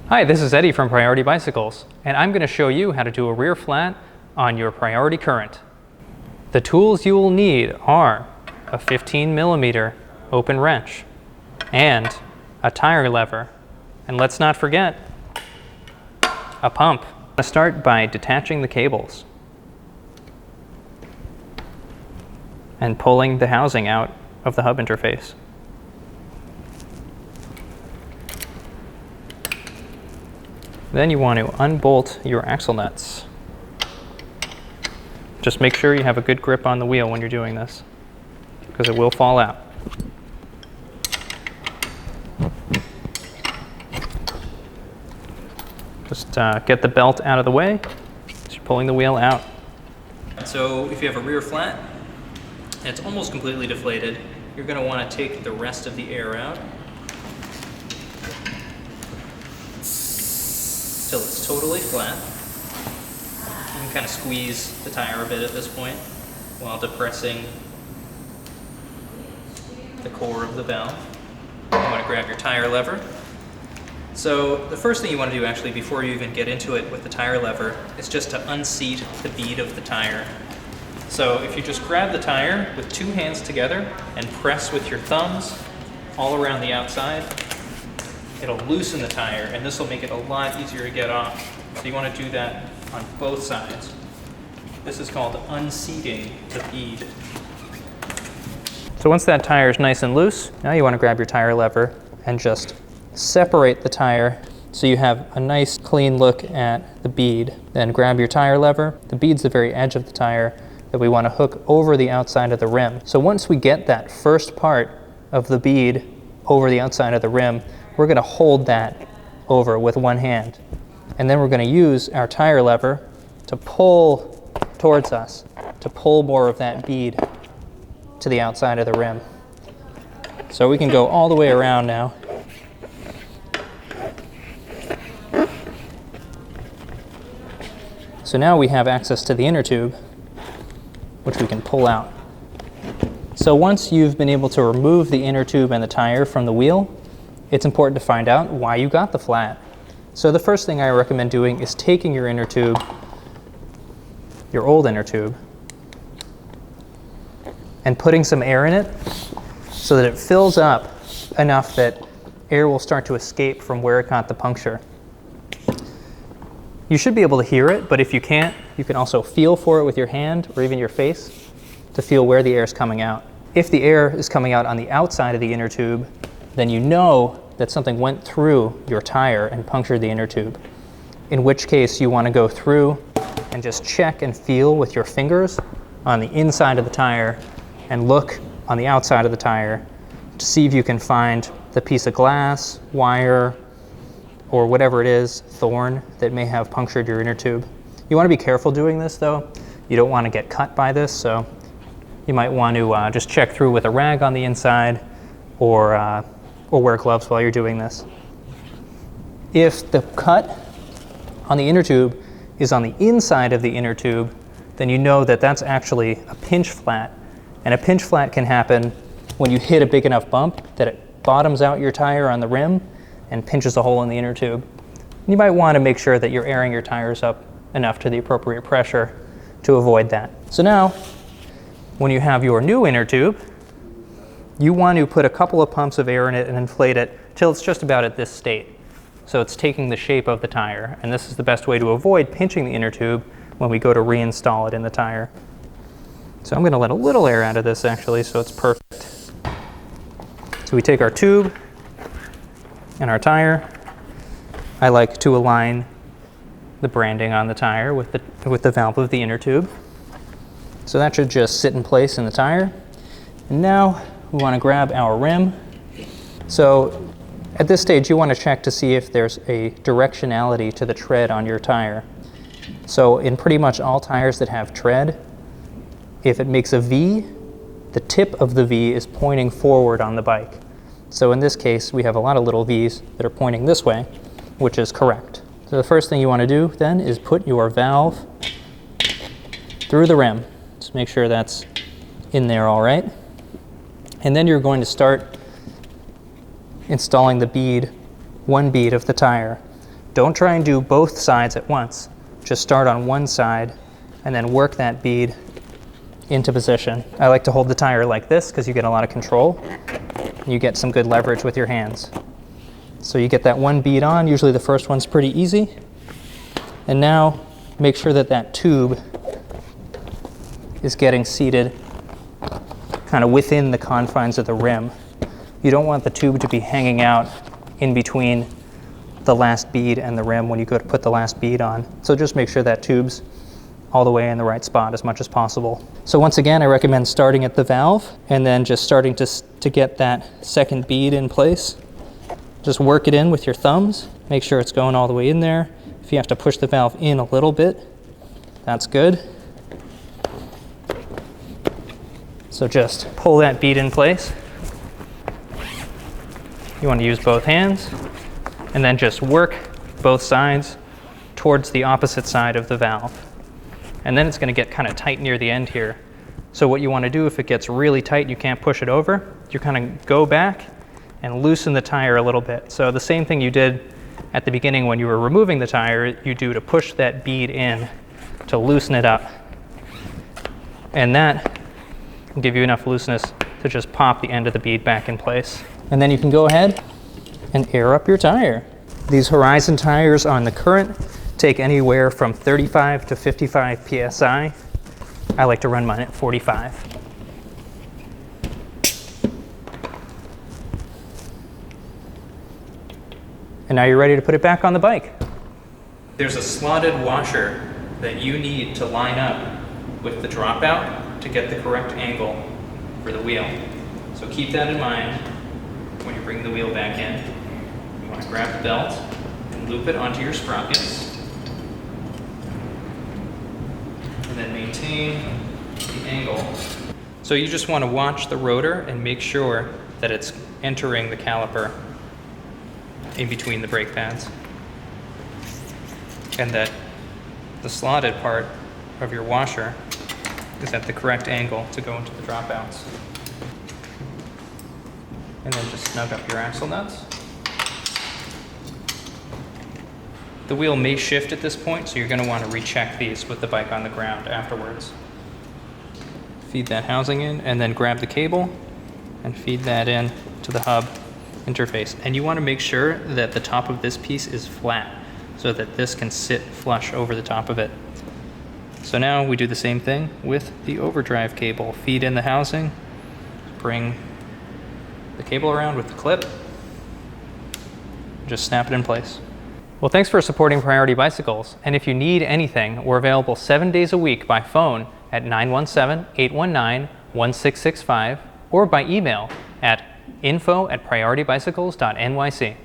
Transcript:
Hi, this is Eddie from Priority Bicycles, and I'm going to show you how to do a rear flat on your Priority Current. The tools you will need are a 15mm open wrench and a tire lever, and let's not forget a pump. Let's start by detaching the cables and pulling the housing out of the hub interface. Then you want to unbolt your axle nuts. Just make sure you have a good grip on the wheel when you're doing this, because it will fall out. Just get the belt out of the way as you're pulling the wheel out. So if you have a rear flat and it's almost completely deflated, you're going to want to take the rest of the air out till it's totally flat. You can kind of squeeze the tire a bit at this point while depressing the core of the valve. You want to grab your tire lever. So the first thing you want to do actually before you even get into it with the tire lever is just to unseat the bead of the tire. So if you just grab the tire with two hands together and press with your thumbs all around the outside, it'll loosen the tire, and this will make it a lot easier to get off. So you want to do that on both sides. This is called unseating the bead. So once that tire is nice and loose, now you want to grab your tire lever and just separate the tire so you have a nice clean look at the bead. Then grab your tire lever. The bead's the very edge of the tire that we want to hook over the outside of the rim. So once we get that first part of the bead over the outside of the rim, we're going to hold that over with one hand. And then we're going to use our tire lever to pull towards us, to pull more of that bead to the outside of the rim. So we can go all the way around now. So now we have access to the inner tube, which we can pull out. So once you've been able to remove the inner tube and the tire from the wheel, it's important to find out why you got the flat. So the first thing I recommend doing is taking your inner tube, your old inner tube, and putting some air in it so that it fills up enough that air will start to escape from where it got the puncture. You should be able to hear it, but if you can't, you can also feel for it with your hand or even your face to feel where the air is coming out. If the air is coming out on the outside of the inner tube, then you know that something went through your tire and punctured the inner tube, in which case you want to go through and just check and feel with your fingers on the inside of the tire and look on the outside of the tire to see if you can find the piece of glass, wire, or whatever it is, thorn, that may have punctured your inner tube. You want to be careful doing this though. You don't want to get cut by this, so you might want to just check through with a rag on the inside or wear gloves while you're doing this. If the cut on the inner tube is on the inside of the inner tube, then you know that that's actually a pinch flat. And a pinch flat can happen when you hit a big enough bump that it bottoms out your tire on the rim and pinches a hole in the inner tube. You might want to make sure that you're airing your tires up enough to the appropriate pressure to avoid that. So now, when you have your new inner tube, you want to put a couple of pumps of air in it and inflate it till it's just about at this state. So it's taking the shape of the tire, and this is the best way to avoid pinching the inner tube when we go to reinstall it in the tire. So I'm going to let a little air out of this actually, so it's perfect. So we take our tube and our tire. I like to align the branding on the tire with the valve of the inner tube. So that should just sit in place in the tire. And now we want to grab our rim. So at this stage you want to check to see if there's a directionality to the tread on your tire. So in pretty much all tires that have tread, if it makes a V, the tip of the V is pointing forward on the bike. So in this case we have a lot of little V's that are pointing this way, which is correct. So the first thing you want to do then is put your valve through the rim. Just make sure that's in there all right. And then you're going to start installing the bead, one bead of the tire. Don't try and do both sides at once. Just start on one side and then work that bead into position. I like to hold the tire like this because you get a lot of control. You get some good leverage with your hands. So you get that one bead on. Usually the first one's pretty easy. And now make sure that that tube is getting seated kind of within the confines of the rim. You don't want the tube to be hanging out in between the last bead and the rim when you go to put the last bead on. So just make sure that tube's all the way in the right spot as much as possible. So once again, I recommend starting at the valve and then just starting to get that second bead in place. Just work it in with your thumbs. Make sure it's going all the way in there. If you have to push the valve in a little bit, that's good. So just pull that bead in place. You want to use both hands and then just work both sides towards the opposite side of the valve. And then it's going to get kind of tight near the end here. So what you want to do if it gets really tight, you can't push it over, you kind of go back and loosen the tire a little bit. So the same thing you did at the beginning when you were removing the tire, you do to push that bead in to loosen it up. And that will give you enough looseness to just pop the end of the bead back in place. And then you can go ahead and air up your tire. These Horizon tires on the Current take anywhere from 35 to 55 PSI. I like to run mine at 45. And now you're ready to put it back on the bike. There's a slotted washer that you need to line up with the dropout to get the correct angle for the wheel. So keep that in mind when you bring the wheel back in. You want to grab the belt and loop it onto your sprockets. And then maintain the angle. So you just want to watch the rotor and make sure that it's entering the caliper in between the brake pads. And that the slotted part of your washer is at the correct angle to go into the dropouts. And then just snug up your axle nuts. The wheel may shift at this point, so you're going to want to recheck these with the bike on the ground afterwards. Feed that housing in, and then grab the cable and feed that in to the hub interface. And you want to make sure that the top of this piece is flat so that this can sit flush over the top of it. So now we do the same thing with the overdrive cable. Feed in the housing, bring the cable around with the clip, just snap it in place. Well, thanks for supporting Priority Bicycles, and if you need anything, we're available 7 days a week by phone at 917-819-1665 or by email at info@prioritybicycles.nyc.